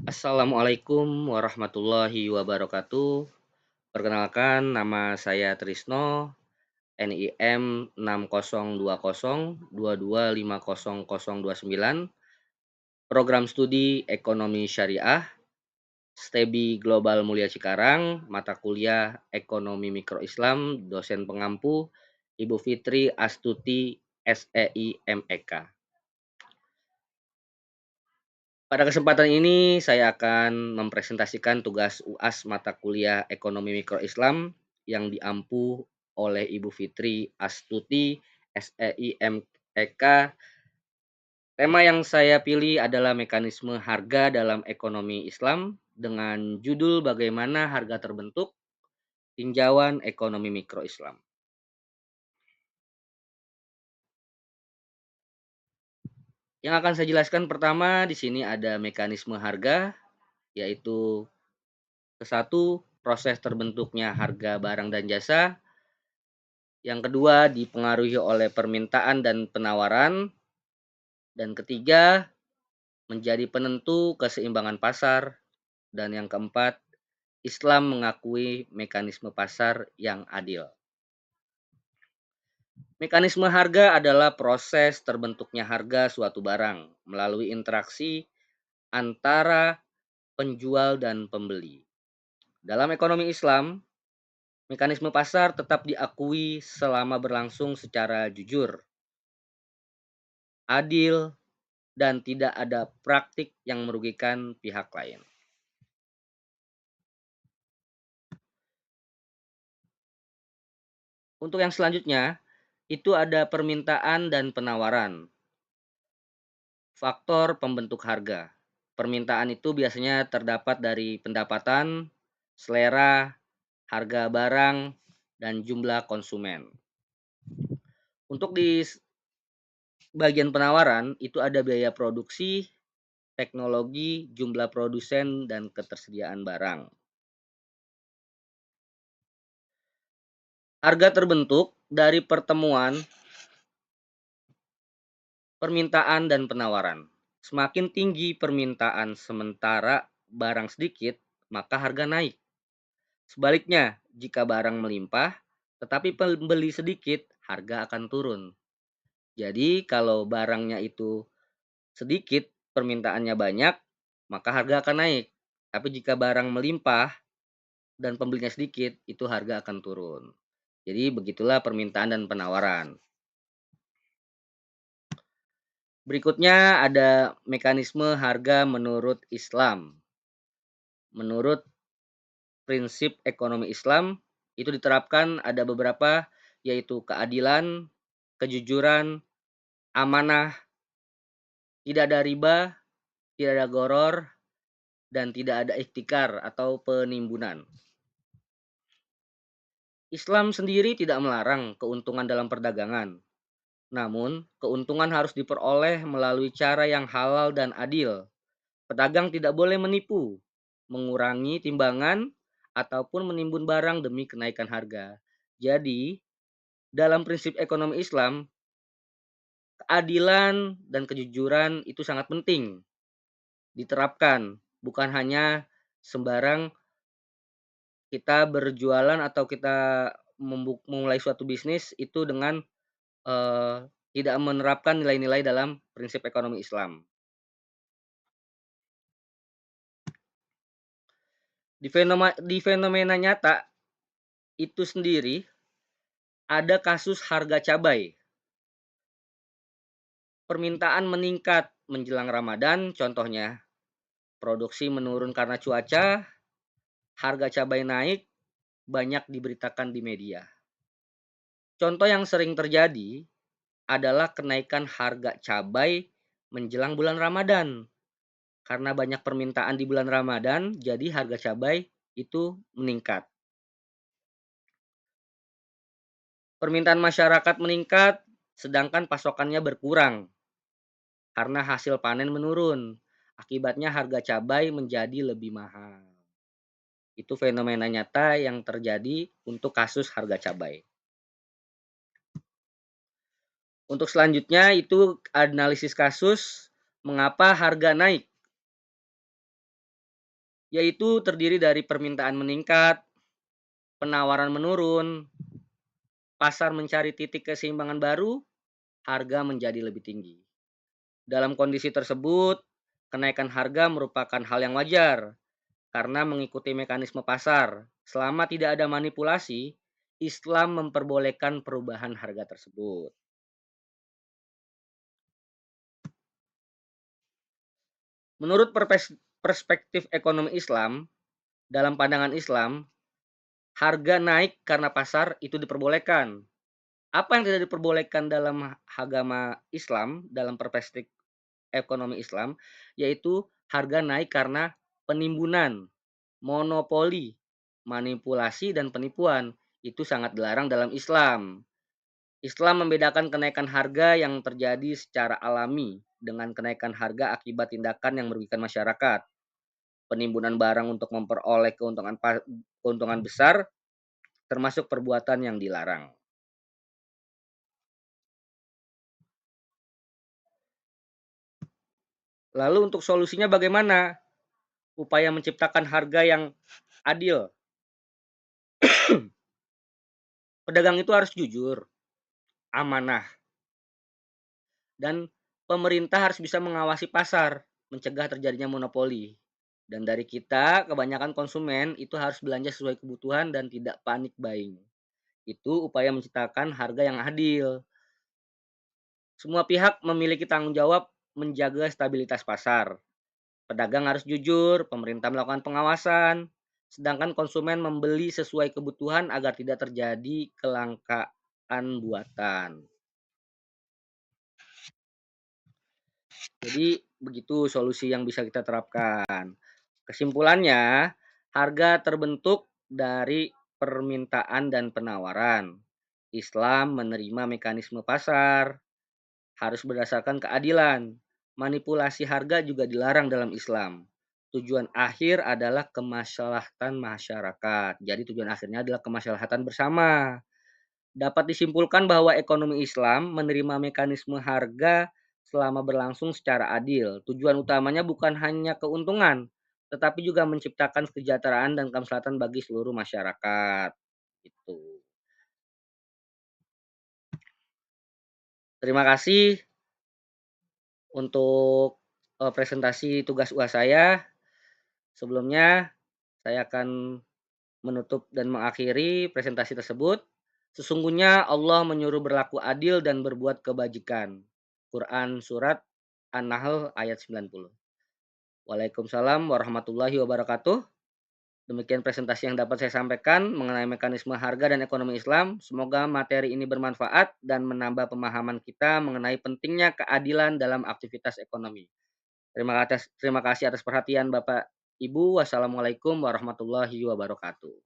Assalamualaikum warahmatullahi wabarakatuh. Perkenalkan, nama saya Trisno, NIM 602022500029, Program Studi Ekonomi Syariah, STEBI Global Mulia Cikarang, mata kuliah Ekonomi Mikro Islam, dosen pengampu Ibu Fitri Astuti SEI MEK. Pada kesempatan ini saya akan mempresentasikan tugas UAS mata kuliah Ekonomi Mikro Islam yang diampu oleh Ibu Fitri Astuti SEI MEK. Tema yang saya pilih adalah mekanisme harga dalam ekonomi Islam dengan judul bagaimana harga terbentuk, tinjauan ekonomi mikro Islam. Yang akan saya jelaskan pertama di sini ada mekanisme harga, yaitu satu, proses terbentuknya harga barang dan jasa. Yang kedua, dipengaruhi oleh permintaan dan penawaran. Dan ketiga, menjadi penentu keseimbangan pasar. Dan yang keempat, Islam mengakui mekanisme pasar yang adil. Mekanisme harga adalah proses terbentuknya harga suatu barang melalui interaksi antara penjual dan pembeli. Dalam ekonomi Islam, mekanisme pasar tetap diakui selama berlangsung secara jujur, adil, dan tidak ada praktik yang merugikan pihak lain. Untuk yang selanjutnya, itu ada permintaan dan penawaran. Faktor pembentuk harga. Permintaan itu biasanya terdapat dari pendapatan, selera, harga barang, dan jumlah konsumen. Untuk di bagian penawaran, itu ada biaya produksi, teknologi, jumlah produsen, dan ketersediaan barang. Harga terbentuk dari pertemuan permintaan dan penawaran. Semakin tinggi permintaan sementara barang sedikit, maka harga naik. Sebaliknya, jika barang melimpah, tetapi pembeli sedikit, harga akan turun. Jadi, kalau barangnya itu sedikit, permintaannya banyak, maka harga akan naik. Tapi jika barang melimpah dan pembelinya sedikit, itu harga akan turun. Jadi, begitulah permintaan dan penawaran. Berikutnya ada mekanisme harga menurut Islam. Menurut prinsip ekonomi Islam, itu diterapkan ada beberapa, yaitu keadilan, kejujuran, amanah, tidak ada riba, tidak ada goror, dan tidak ada ihtikar atau penimbunan. Islam sendiri tidak melarang keuntungan dalam perdagangan. Namun, keuntungan harus diperoleh melalui cara yang halal dan adil. Pedagang tidak boleh menipu, mengurangi timbangan, ataupun menimbun barang demi kenaikan harga. Jadi, dalam prinsip ekonomi Islam, keadilan dan kejujuran itu sangat penting diterapkan. Bukan hanya sembarang kita berjualan atau kita memulai suatu bisnis itu dengan eh, tidak menerapkan nilai-nilai dalam prinsip ekonomi Islam. Di fenomena nyata itu sendiri ada kasus harga cabai. Permintaan meningkat menjelang Ramadan, contohnya produksi menurun karena cuaca, harga cabai naik, banyak diberitakan di media. Contoh yang sering terjadi adalah kenaikan harga cabai menjelang bulan Ramadan. Karena banyak permintaan di bulan Ramadan, jadi harga cabai itu meningkat. Permintaan masyarakat meningkat, sedangkan pasokannya berkurang karena hasil panen menurun. Akibatnya harga cabai menjadi lebih mahal. Itu fenomena nyata yang terjadi untuk kasus harga cabai. Untuk selanjutnya itu analisis kasus mengapa harga naik. yaitu terdiri dari permintaan meningkat, penawaran menurun, pasar mencari titik keseimbangan baru, harga menjadi lebih tinggi. Dalam kondisi tersebut, kenaikan harga merupakan hal yang wajar karena mengikuti mekanisme pasar. Selama tidak ada manipulasi, Islam memperbolehkan perubahan harga tersebut. Menurut perspektif ekonomi Islam, dalam pandangan Islam, harga naik karena pasar itu diperbolehkan. Apa yang tidak diperbolehkan dalam agama Islam, dalam perspektif ekonomi Islam, yaitu harga naik karena penimbunan, monopoli, manipulasi, dan penipuan. Itu sangat dilarang dalam Islam. Islam membedakan kenaikan harga yang terjadi secara alami dengan kenaikan harga akibat tindakan yang merugikan masyarakat. Penimbunan barang untuk memperoleh keuntungan besar termasuk perbuatan yang dilarang. Lalu untuk solusinya bagaimana? Upaya menciptakan harga yang adil. Pedagang itu harus jujur, amanah, dan pemerintah harus bisa mengawasi pasar, mencegah terjadinya monopoli. Dan dari kita, kebanyakan konsumen itu harus belanja sesuai kebutuhan dan tidak panik buying. Itu upaya menciptakan harga yang adil. Semua pihak memiliki tanggung jawab menjaga stabilitas pasar. Pedagang harus jujur, pemerintah melakukan pengawasan, sedangkan konsumen membeli sesuai kebutuhan agar tidak terjadi kelangkaan buatan. Jadi begitu solusi yang bisa kita terapkan. Kesimpulannya, harga terbentuk dari permintaan dan penawaran. Islam menerima mekanisme pasar, harus berdasarkan keadilan. Manipulasi harga juga dilarang dalam Islam. Tujuan akhir adalah kemaslahatan masyarakat. Jadi tujuan akhirnya adalah kemaslahatan bersama. Dapat disimpulkan bahwa ekonomi Islam menerima mekanisme harga selama berlangsung secara adil. Tujuan utamanya bukan hanya keuntungan, tetapi juga menciptakan kesejahteraan dan kemaslahatan bagi seluruh masyarakat. Gitu. Terima kasih untuk presentasi tugas UAS saya. Sebelumnya, saya akan menutup dan mengakhiri presentasi tersebut. Sesungguhnya Allah menyuruh berlaku adil dan berbuat kebajikan. Quran Surat An-Nahl ayat 90. Waalaikumsalam warahmatullahi wabarakatuh. Demikian presentasi yang dapat saya sampaikan mengenai mekanisme harga dan ekonomi Islam. Semoga materi ini bermanfaat dan menambah pemahaman kita mengenai pentingnya keadilan dalam aktivitas ekonomi. Terima kasih atas perhatian Bapak Ibu. Wassalamualaikum warahmatullahi wabarakatuh.